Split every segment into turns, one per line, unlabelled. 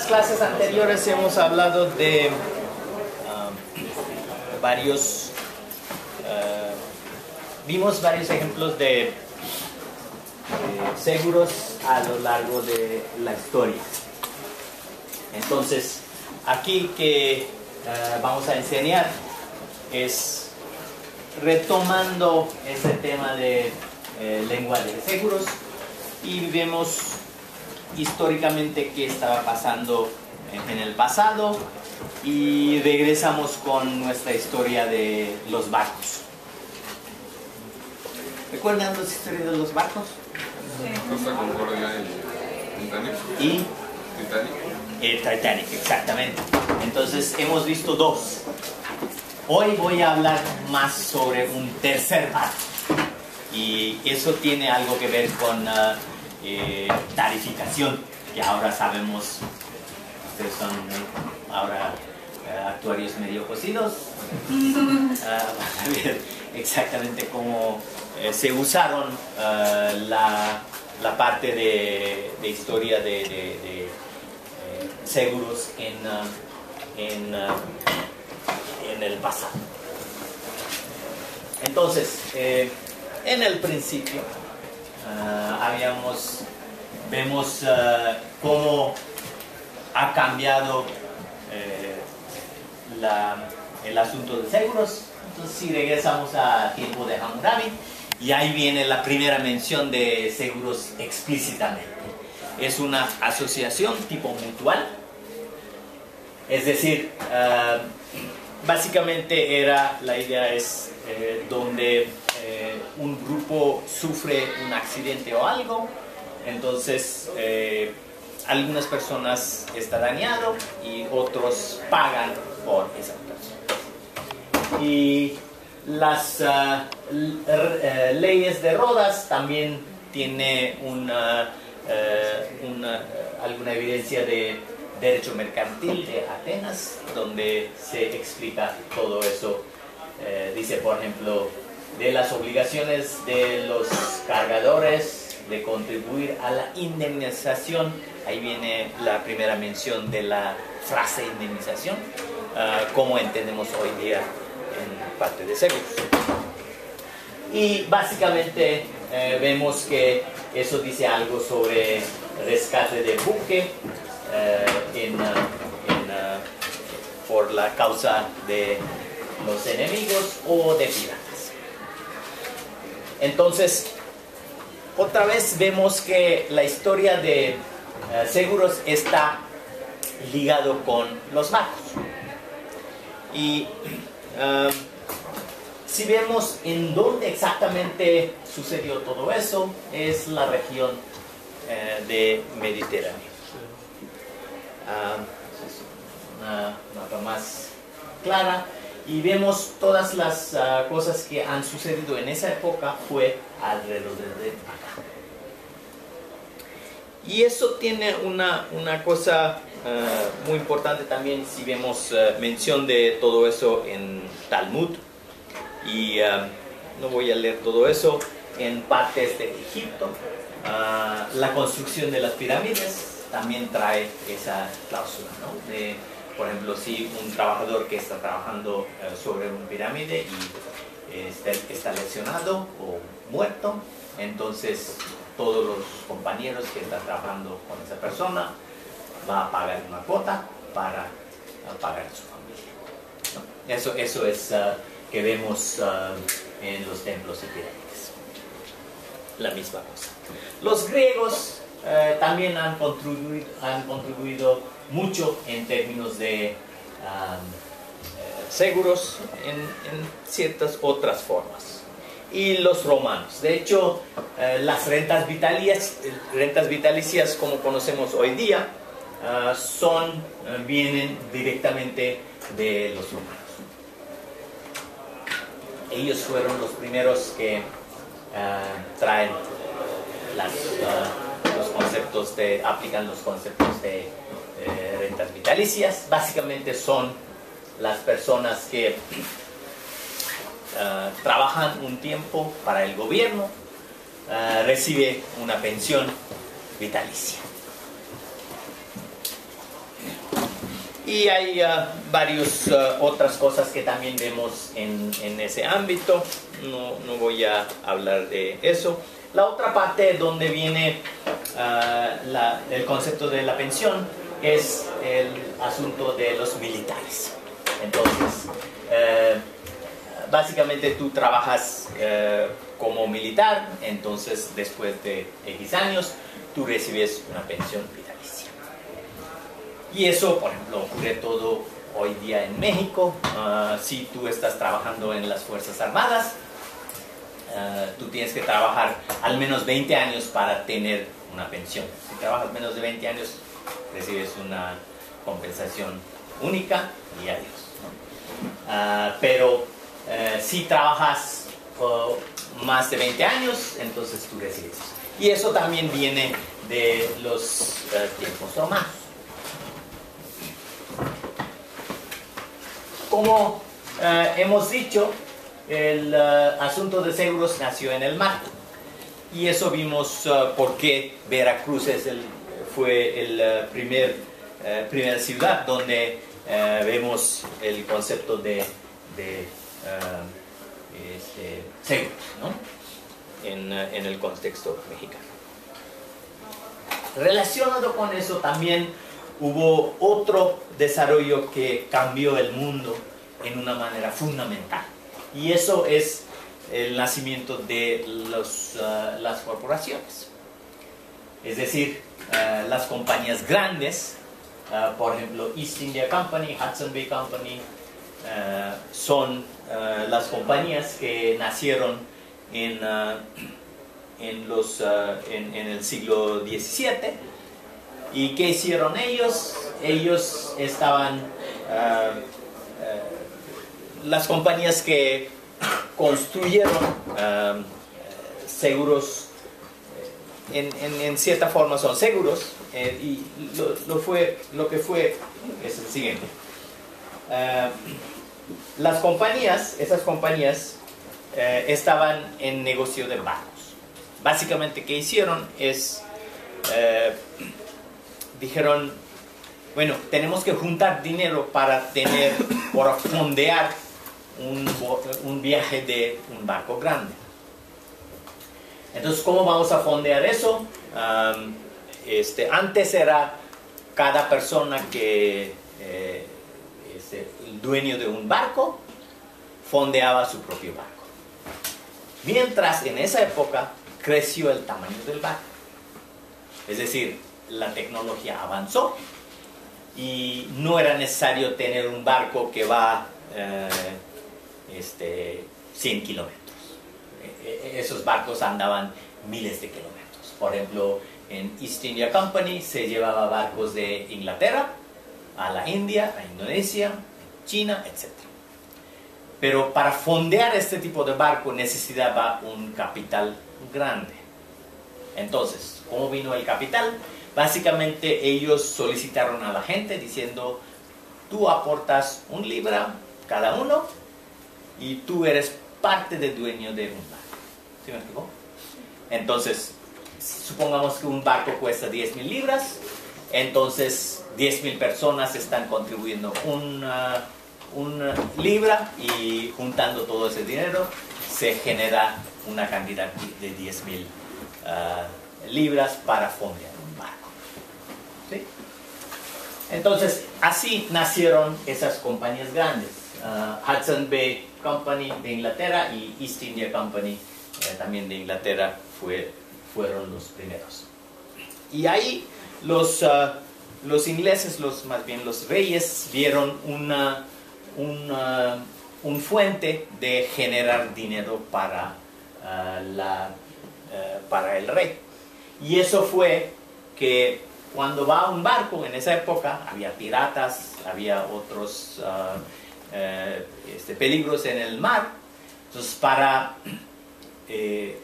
clases anteriores hemos hablado de vimos varios ejemplos de seguros a lo largo de la historia. Entonces, aquí que vamos a enseñar es retomando ese tema de lenguaje de seguros y vemos históricamente qué estaba pasando en el pasado y regresamos con nuestra historia de los barcos. ¿Recuerdan la historia de los barcos?
Costa Concordia y Titanic.
¿Y?
Titanic.
El Titanic, exactamente. Entonces hemos visto dos. Hoy voy a hablar más sobre un tercer barco. Y eso tiene algo que ver con tarificación, que ahora sabemos, ustedes son ahora actuarios medio cocidos, van a ver exactamente cómo se usaron la parte de historia de seguros en el pasado. Entonces, en el principio vemos cómo ha cambiado el asunto de seguros. Entonces, si regresamos a tiempo de Hammurabi, y ahí viene la primera mención de seguros explícitamente. Es una asociación tipo mutual, es decir, básicamente la idea es donde un grupo sufre un accidente o algo, entonces algunas personas están dañadas y otros pagan por esa persona. Y las leyes de Rodas también tiene alguna evidencia de derecho mercantil de Atenas, donde se explica todo eso. Dice, por ejemplo, de las obligaciones de los cargadores de contribuir a la indemnización. Ahí viene la primera mención de la frase indemnización, como entendemos hoy día en parte de seguros. Y básicamente vemos que eso dice algo sobre rescate de buque por la causa de los enemigos o de piratas. Entonces, otra vez vemos que la historia de seguros está ligado con los barcos. Y si vemos en dónde exactamente sucedió todo eso, es la región de Mediterráneo. Una mapa más clara y vemos todas las cosas que han sucedido en esa época fue alrededor de acá. Y eso tiene una cosa muy importante también si vemos mención de todo eso en Talmud. Y no voy a leer todo eso. En partes de Egipto, la construcción de las pirámides también trae esa cláusula, ¿no? Por ejemplo, si un trabajador que está trabajando sobre una pirámide y está lesionado o muerto, entonces todos los compañeros que están trabajando con esa persona va a pagar una cuota para pagar a su familia, ¿no? Eso es que vemos en los templos y pirámides. La misma cosa. Los griegos también han contribuido mucho en términos de seguros en ciertas otras formas. Y los romanos. De hecho, las rentas vitalicias como conocemos hoy día vienen directamente de los romanos. Ellos fueron los primeros que traen los conceptos aplican los conceptos de rentas vitalicias. Básicamente son las personas que trabajan un tiempo para el gobierno, recibe una pensión vitalicia. Y hay varias otras cosas que también vemos en ese ámbito. No voy a hablar de eso. La otra parte donde viene el concepto de la pensión es el asunto de los militares. Entonces, básicamente tú trabajas como militar, entonces después de X años tú recibes una pensión vitalicia. Y eso, por ejemplo, ocurre todo hoy día en México. Si tú estás trabajando en las Fuerzas Armadas, tú tienes que trabajar al menos 20 años para tener una pensión. Si trabajas menos de 20 años, recibes una compensación única y adiós, ¿no? Pero si trabajas más de 20 años, entonces tú recibes. Y eso también viene de los tiempos romanos. Como hemos dicho, el asunto de seguros nació en el mar. Y eso vimos por qué Veracruz fue el primera ciudad donde vemos el concepto de seguros, ¿no? En el contexto mexicano. Relacionado con eso también hubo otro desarrollo que cambió el mundo en una manera fundamental. Y eso es el nacimiento de las corporaciones. Es decir, las compañías grandes, por ejemplo, East India Company, Hudson Bay Company, son las compañías que nacieron en el siglo XVII. ¿Y qué hicieron ellos? Ellos estaban... las compañías que construyeron seguros, en cierta forma son seguros, y lo que fue es el siguiente. Esas compañías estaban en negocio de barcos. Básicamente, ¿qué hicieron? Dijeron, bueno, tenemos que juntar dinero para fondear un viaje de un barco grande. Entonces, ¿cómo vamos a fondear eso? Antes era cada persona que el dueño de un barco fondeaba su propio barco. Mientras en esa época creció el tamaño del barco. Es decir, la tecnología avanzó y no era necesario tener un barco que va 100 kilómetros. Esos barcos andaban miles de kilómetros. Por ejemplo, en East India Company se llevaba barcos de Inglaterra a la India, a Indonesia, China, etc. Pero para fondear este tipo de barco necesitaba un capital grande. Entonces, ¿cómo vino el capital? Básicamente ellos solicitaron a la gente diciendo, tú aportas $1 cada uno y tú eres parte del dueño de un barco. ¿Sí me explicó? Entonces, supongamos que un barco cuesta 10,000 libras, entonces 10,000 personas están contribuyendo una libra y juntando todo ese dinero se genera una cantidad de 10,000 libras para fondear un barco. ¿Sí? Entonces, así nacieron esas compañías grandes. Hudson Bay Company de Inglaterra y East India Company también de Inglaterra fueron los primeros. Y ahí los ingleses, más bien los reyes, vieron un fuente de generar dinero para el rey. Y eso fue que cuando va un barco, en esa época había piratas, había otros peligros en el mar. Entonces, para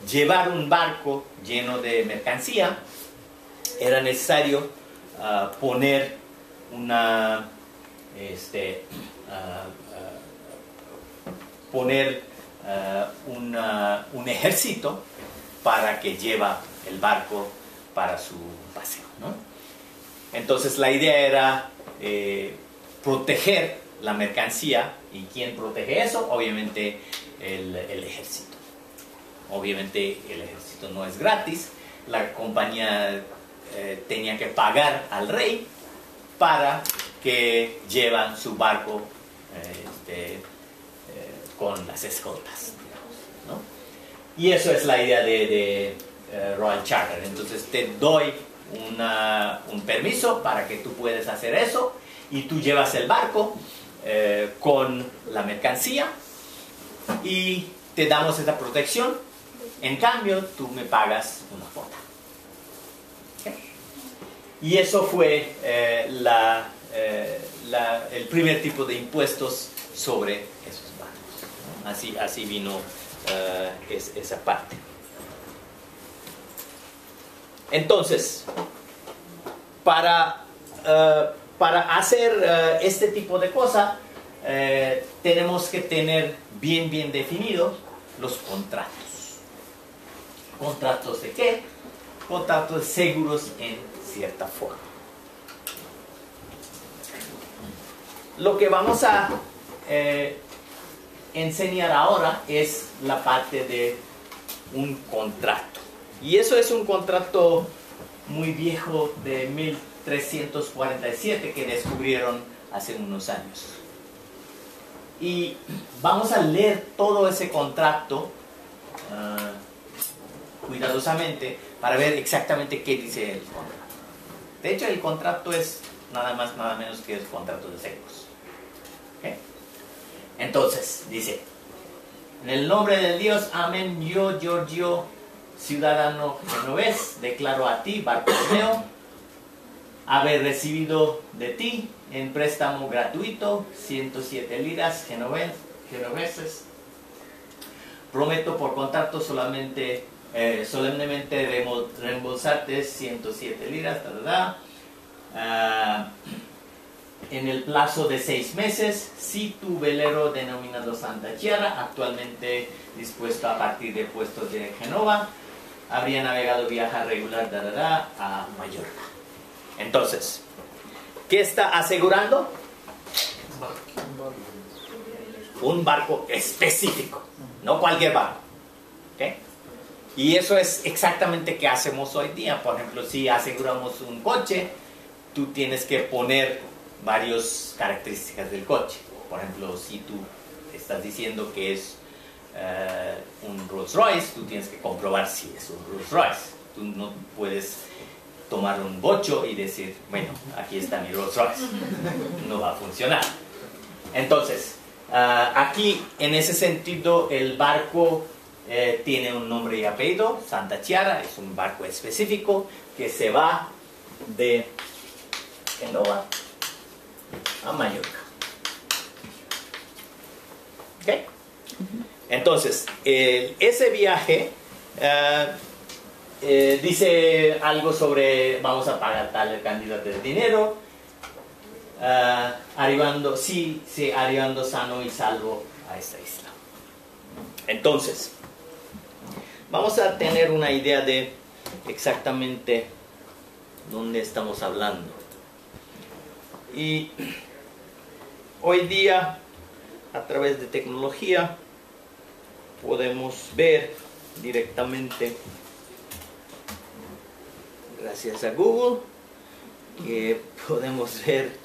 llevar un barco lleno de mercancía era necesario poner un ejército para que lleva el barco para su paseo, ¿no? Entonces la idea era proteger la mercancía. ¿Y quién protege eso? Obviamente el ejército. Obviamente el ejército no es gratis. La compañía tenía que pagar al rey para que llevan su barco con las escoltas, digamos, ¿no? Y eso es la idea de Royal Charter. Entonces te doy un permiso para que tú puedas hacer eso y tú llevas el barco con la mercancía y te damos esa protección. En cambio, tú me pagas una cuota. ¿Okay? Y eso fue el primer tipo de impuestos sobre esos barcos, ¿no? Así vino esa parte. Entonces, para hacer este tipo de cosas, tenemos que tener bien definidos los contratos. ¿Contratos de qué? Contratos seguros en cierta forma. Lo que vamos a enseñar ahora es la parte de un contrato. Y eso es un contrato muy viejo de 1347 que descubrieron hace unos años. Y vamos a leer todo ese contrato cuidadosamente para ver exactamente qué dice el contrato. De hecho, el contrato es nada más, nada menos que el contrato de seguros. ¿Okay? Entonces, dice: en el nombre de Dios, amén, yo, Giorgio, ciudadano genovés, declaro a ti, Bartolomeo, haber recibido de ti en préstamo gratuito 107 liras genoveses. Prometo por contrato solemnemente reembolsarte 107 liras, en el plazo de 6 meses, si tu velero denominado Santa Chiara, actualmente dispuesto a partir de puestos de Génova, habría navegado viaje regular a Mallorca. Entonces, ¿qué está asegurando? Un barco específico, no cualquier barco. ¿Okay? Y eso es exactamente qué hacemos hoy día. Por ejemplo, si aseguramos un coche, tú tienes que poner varias características del coche. Por ejemplo, si tú estás diciendo que es un Rolls Royce, tú tienes que comprobar si es un Rolls Royce. Tú no puedes tomar un bocho y decir, bueno, aquí está mi Rolls Royce. No va a funcionar. Entonces, aquí en ese sentido el barco tiene un nombre y apellido, Santa Chiara, es un barco específico que se va de Génova a Mallorca. ¿Okay? Entonces, ese viaje dice algo sobre vamos a pagar tal cantidad de dinero, arribando sano y salvo a esta isla. Entonces, vamos a tener una idea de exactamente dónde estamos hablando. Y hoy día, a través de tecnología, podemos ver directamente, gracias a Google, que podemos ver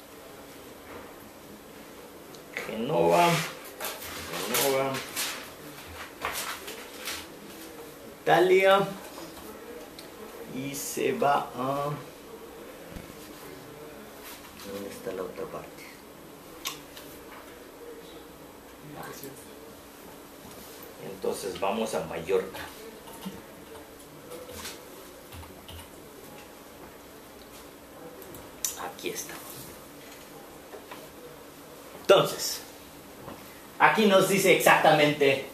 Génova, Italia, y se va a... ¿dónde está la otra parte? Entonces vamos a Mallorca. Aquí estamos. Entonces, aquí nos dice exactamente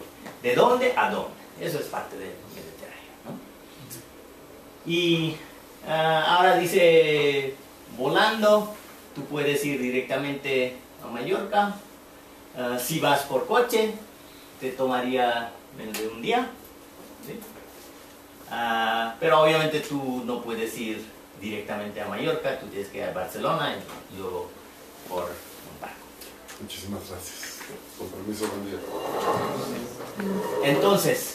de dónde a dónde. Eso es parte del Mediterráneo, ¿no? Y ahora dice, volando, tú puedes ir directamente a Mallorca. Si vas por coche, te tomaría menos de un día, ¿sí? Pero obviamente tú no puedes ir directamente a Mallorca, tú tienes que ir a Barcelona y luego por un
Muchísimas gracias. Con permiso, buen día.
Entonces,